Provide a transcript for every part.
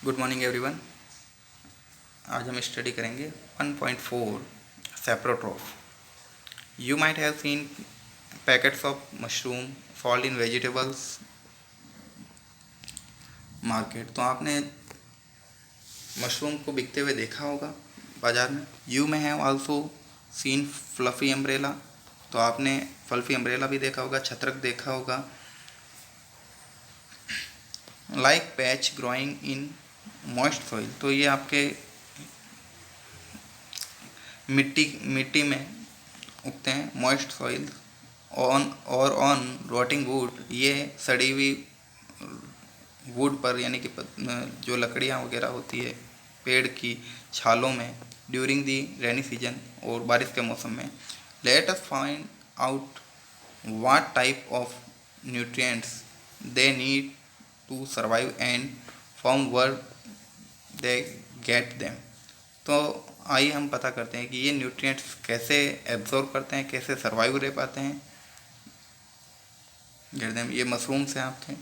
Good morning everyone. आज हम study करेंगे 1.4 saprotroph. You might have seen packets of mushroom sold in vegetables market. तो आपने mushroom को बिकते हुए देखा होगा बाज़ार में। You may have also seen fluffy umbrella. तो आपने फ्लफ़ी अम्ब्रेला भी देखा होगा, छत्रक देखा होगा। Like patch growing in moist soil. तो ये आपके मिट्टी में उगते हैं, मॉइस्ट सॉइल। ऑन रोटिंग वुड, ये सड़ी हुई वुड पर, यानी कि जो लकड़ियाँ वगैरह होती है पेड़ की छालों में, ड्यूरिंग दी रेनी सीजन, और बारिश के मौसम में। Let us find out what type of nutrients they need to survive and found word they get them. तो आइए हम पता करते हैं कि ये न्यूट्रिएंट्स कैसे एब्जॉर्ब करते हैं, कैसे सर्वाइव रह पाते हैं। गिरदेम ये मशरूम्स हैं आपके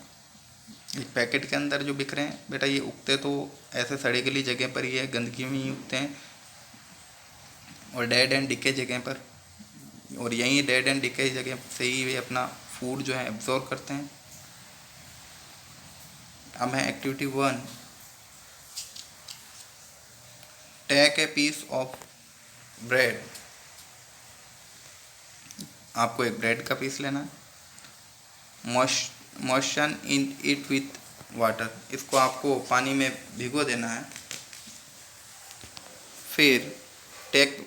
एक पैकेट के अंदर जो बिक रहे हैं। बेटा ये उगते तो ऐसे सड़े गली जगह पर ही है, गंदगी में ही उगते हैं, और डेड एंड डिके जगह पर। और यहीं डेड एंड डिके जगह से ही वे अपना फूड जो है एब्जॉर्ब करते हैं। अब है activity 1। Take a piece of bread. आपको एक ब्रेड का पीस लेना है। Moisture in it with water. इसको आपको पानी में भिगो देना है। फिर take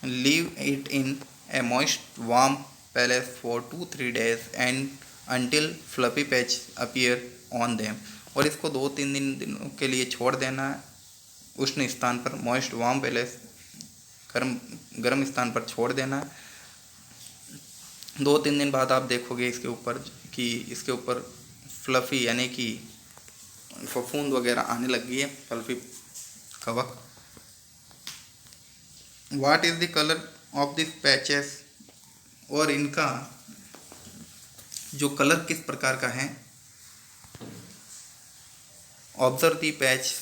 leave it in a moist warm place for 2-3 days and until fluffy patch appear on them. और इसको 2-3 दिनों के लिए छोड़ देना है उष्ण स्थान पर, मॉइस्ट वार्म प्लेस, गर्म स्थान पर छोड़ देना है। 2-3 दिन बाद आप देखोगे इसके ऊपर कि इसके ऊपर फ्लफ़ी यानी कि फफूंद वगैरह आने लग गई है, फ्लफ़ी कवक। What is the colour of this patches. और इनका जो कलर किस प्रकार का है। Observe the patch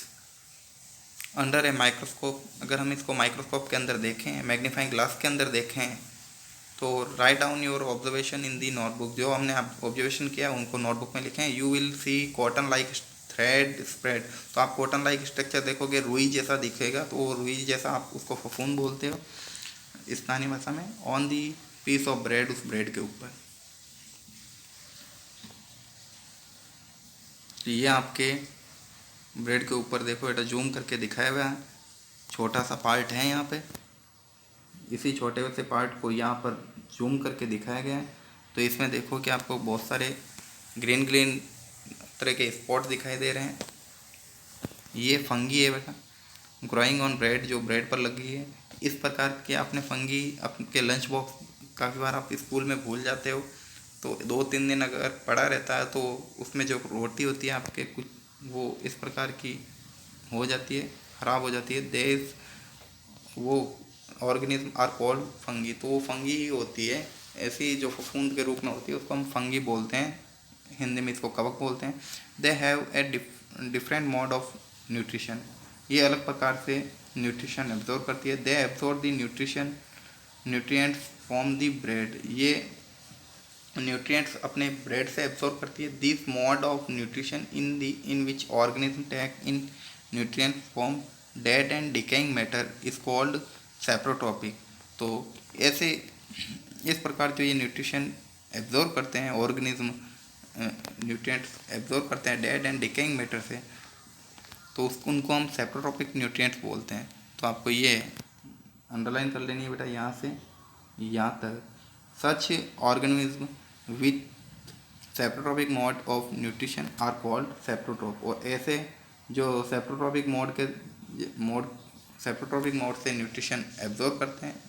under a microscope. अगर हम इसको माइक्रोस्कोप के अंदर देखें, मैग्नीफाइंग ग्लास के अंदर देखें, तो write down your observation in the notebook. जो हमने आप ऑब्जर्वेशन किया उनको नोटबुक में लिखें। You will see cotton like thread spread. तो आप कॉटन लाइक स्ट्रक्चर देखोगे, रुई जैसा दिखेगा, तो वो रुई जैसा आप उसको फफूंद बोलते हो स्थानीय भाषा में। On the piece of bread, उस ब्रेड के ऊपर। तो ये आपके ब्रेड के ऊपर देखो बेटा, जूम करके दिखाया हुआ है। छोटा सा पार्ट है यहाँ पे, इसी छोटे से पार्ट को यहाँ पर जूम करके दिखाया गया है। तो इसमें देखो कि आपको बहुत सारे ग्रीन ग्रीन तरह के स्पॉट दिखाई दे रहे हैं। ये फंगी है बेटा, ग्रोइंग ऑन ब्रेड, जो ब्रेड पर लगी है। इस प्रकार के आपने फंगी आपके लंच बॉक्स काफ़ी बार आप स्कूल में भूल जाते हो, तो 2-3 दिन अगर पड़ा रहता है तो उसमें जो रोटी होती है आपके कुछ, वो इस प्रकार की हो जाती है, ख़राब हो जाती है। देश वो ऑर्गेनिज्म आर कॉल्ड फंगी। तो वो फंगी ही होती है, ऐसी जो फफूंद के रूप में होती है उसको हम फंगी बोलते हैं, हिंदी में इसको कवक बोलते हैं। They have a different mode of nutrition. ये अलग प्रकार से न्यूट्रिशन एब्जॉर्ब करती है। They absorb the nutrients from the bread. ये न्यूट्रिएंट्स अपने ब्रेड से एब्जॉर्ब करती है। This mode of nutrition in which organism take in nutrient from dead and decaying matter is called saprotrophic. तो ऐसे इस प्रकार जो ये न्यूट्रिशन एब्जॉर्ब करते हैं ऑर्गेनिज्म, न्यूट्रिएंट्स एब्जॉर्ब करते हैं डेड एंड डिकेइंग मैटर से, तो उनको हम सेप्रोट्रॉपिक न्यूट्रिएंट्स बोलते हैं। तो आपको ये अंडरलाइन कर लेनी है बेटा, यहाँ से यहाँ तक। Such organism with saprotrophic mode of nutrition are called saprotroph. और ऐसे जो सेप्रोट्रॉपिक मोड से न्यूट्रिशन एब्जॉर्ब करते हैं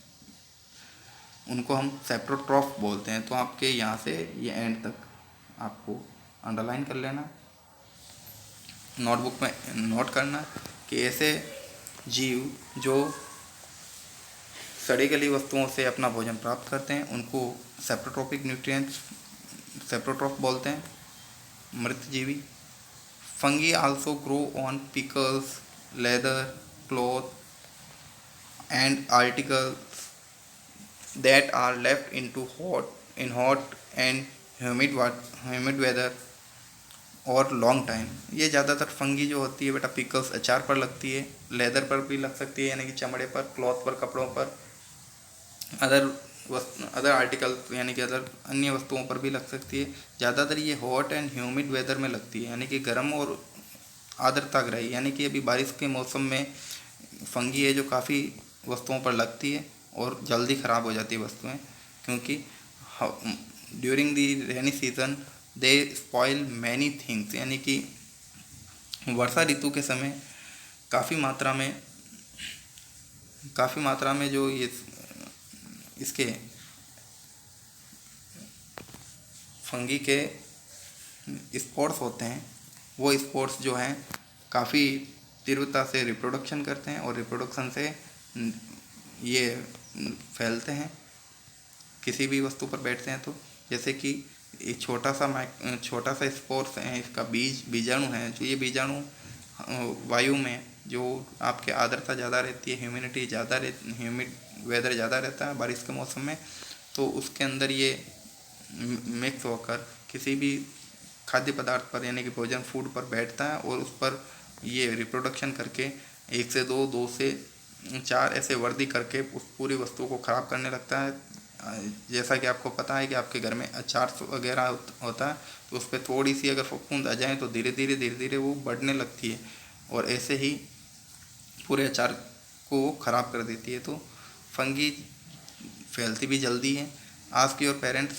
उनको हम सेप्रोट्रॉफ बोलते हैं। तो आपके यहाँ से ये एंड तक आपको अंडरलाइन कर लेना, नोटबुक में नोट करना कि ऐसे जीव जो सड़ी गली वस्तुओं से अपना भोजन प्राप्त करते हैं उनको सेप्रोट्रॉपिक न्यूट्रिएंट्स सेप्रोट्रॉफ बोलते हैं, मृतजीवी। Fungi also grow on pickles, leather, cloth and articles that are left in hot and humid weather और लॉन्ग टाइम। ये ज़्यादातर फंगी जो होती है बेटा पिकल्स अचार पर लगती है, लेदर पर भी लग सकती है यानी कि चमड़े पर, क्लॉथ पर, कपड़ों पर, अदर आर्टिकल्स यानी कि अदर अन्य वस्तुओं पर भी लग सकती है। ज़्यादातर ये हॉट एंड ह्यूमिड वेदर में लगती है यानी कि गर्म और आर्द्रता ग्रही, यानी कि अभी बारिश के मौसम में फंगी है जो काफ़ी वस्तुओं पर लगती है और जल्दी ख़राब हो जाती है वस्तुएं, क्योंकि during the rainy season they spoil many things, यानी कि वर्षा ऋतु के समय काफ़ी मात्रा में जो ये इसके फंगी के स्पोर्स होते हैं, वो स्पोर्स जो हैं काफ़ी तीव्रता से रिप्रोडक्शन करते हैं और रिप्रोडक्शन से ये फैलते हैं, किसी भी वस्तु पर बैठते हैं। तो जैसे कि एक छोटा सा स्पोर्स है, इसका बीजाणु है, जो ये बीजाणु वायु में जो आपके आर्द्रता ज़्यादा रहती है, ह्यूमिडिटी ज़्यादा ह्यूमिड वेदर ज़्यादा रहता है बारिश के मौसम में, तो उसके अंदर ये मिक्स होकर किसी भी खाद्य पदार्थ पर यानी कि भोजन फूड पर बैठता है और उस पर ये रिप्रोडक्शन करके 1 से 2, 2 से 4 ऐसे वृद्धि करके उस पूरी वस्तु को ख़राब करने लगता है। जैसा कि आपको पता है कि आपके घर में अचार वगैरह होता है, तो उस पर थोड़ी सी अगर फफूंद आ जाए तो धीरे धीरे वो बढ़ने लगती है और ऐसे ही पूरे अचार को ख़राब कर देती है। तो फंगी फैलती भी जल्दी है। Ask your parents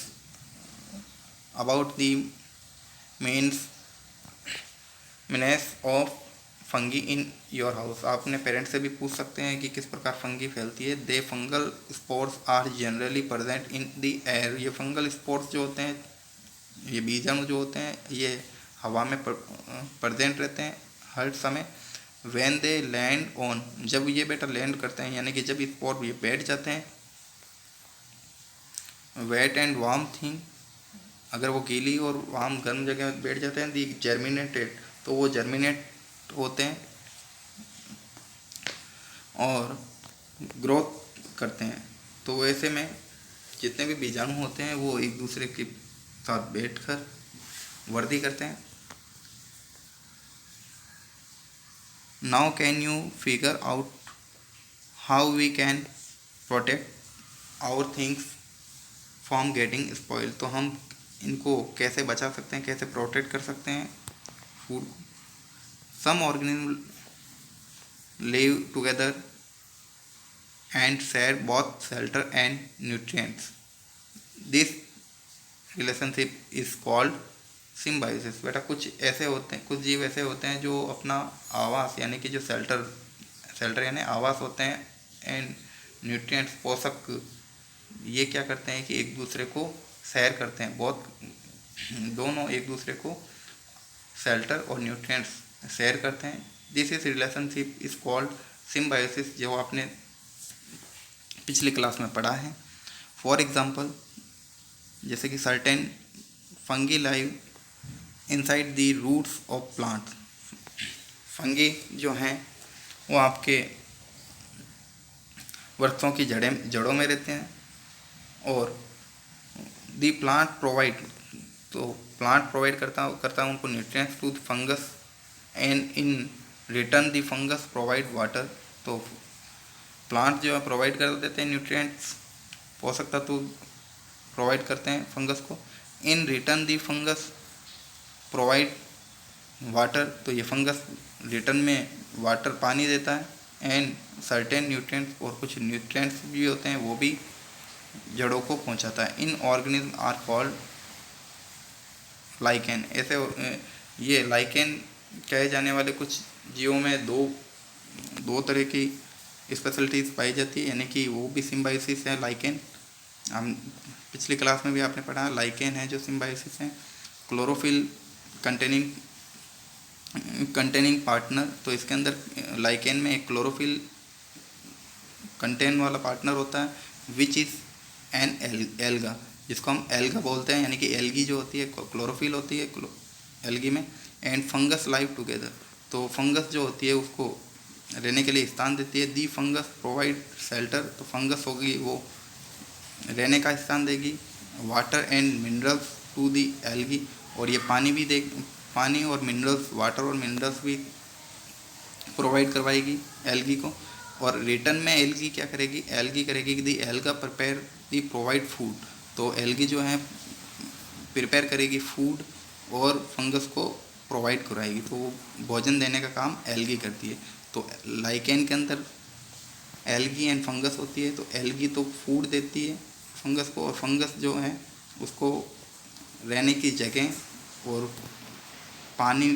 about the menace of fungi in your house. आप अपने पेरेंट्स से भी पूछ सकते हैं कि किस प्रकार फंगी फैलती है। They fungal spores are generally present in the air. ये फंगल स्पोर्स जो होते हैं, ये बीजाणु जो होते हैं, ये हवा में प्रेजेंट रहते हैं हर समय। व्हेन दे लैंड ऑन, जब ये बेटा लैंड करते हैं यानी कि जब स्पोर ये बैठ जाते हैं, वेट एंड वार्म थिंग, अगर वो गीली और वार्म गर्म जगह में बैठ जाते हैं, दी जर्मिनेटेड, तो वो जर्मिनेट होते हैं और ग्रोथ करते हैं। तो वैसे में जितने भी बीजाणु होते हैं वो एक दूसरे के साथ बैठकर वृद्धि करते हैं। Now can you figure out how we can protect our things from getting spoil. तो हम इनको कैसे बचा सकते हैं, कैसे प्रोटेक्ट कर सकते हैं food. Some organism live together and share both shelter and nutrients. This relationship is called symbiosis। बेटा कुछ जीव ऐसे होते हैं जो अपना आवास यानी कि जो शेल्टर यानी आवास होते हैं, एंड न्यूट्रिएंट्स पोषक, ये क्या करते हैं कि एक दूसरे को शेयर करते हैं। दोनों एक दूसरे को शेल्टर और न्यूट्रिएंट्स शेयर करते हैं। This is relationship is called symbiosis, जो आपने पिछली क्लास में पढ़ा है। फॉर एग्जाम्पल, जैसे कि certain fungi live inside the roots of plant. Fungi जो हैं वो आपके वृक्षों की जड़ों में रहते हैं और दी प्लांट प्रोवाइड, तो प्लांट प्रोवाइड करता है उनको nutrients to the fungus and in return the fungus provide water. तो प्लांट जो है प्रोवाइड कर देते हैं न्यूट्रिएंट्स, पोषक तत्व प्रोवाइड करते हैं फंगस को। इन return the fungus provide water, तो ये फंगस रिटर्न में वाटर पानी देता है। एंड सर्टेन न्यूट्रिएंट्स, और कुछ न्यूट्रिएंट्स भी होते हैं वो भी जड़ों को पहुंचाता है। इन ऑर्गेनिज्म आर कॉल्ड लाइकेन। ऐसे ये लाइकेन कहे जाने वाले कुछ जीवों में दो तरह की स्पेशलिटीज़ पाई जाती है, यानी कि वो भी सिम्बायोसिस है लाइकेन। हम पिछली क्लास में भी आपने पढ़ा, लाइकेन है जो सिम्बायोसिस है। क्लोरोफिल कंटेनिंग पार्टनर, तो इसके अंदर लाइकेन में एक क्लोरोफिल कंटेन वाला पार्टनर होता है, विच इज़ एन एल्गा, जिसको हम एल्गा बोलते हैं, यानी कि एल्गी जो होती है क्लोरोफिल होती है एल्गी में, एंड फंगस लाइव टुगेदर। तो फंगस जो होती है उसको रहने के लिए स्थान देती है। दी फंगस प्रोवाइड शेल्टर, तो फंगस होगी वो रहने का स्थान देगी। Water and minerals to the algae, और ये पानी और मिनरल्स, वाटर और मिनरल्स भी प्रोवाइड करवाएगी एल्गी को। और रिटर्न में एल्गी क्या करेगी, एल्गी करेगी कि the alga prepare the provide food, तो एल्गी जो है प्रिपेयर करेगी फूड और फंगस को प्रोवाइड कराएगी, तो वो भोजन देने का काम एल्गी करती है। तो लाइकेन के अंदर एल्गी एंड फंगस होती है, तो एल्गी तो फूड देती है फंगस को, और फंगस जो है उसको रहने की जगह और पानी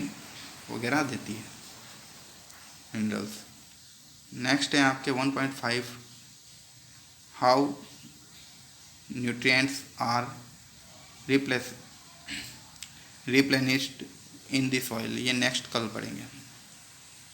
वगैरह देती है, मिनरल्स। नेक्स्ट है आपके 1.5 how nutrients are replenished in the soil, ये नेक्स्ट कल पढ़ेंगे।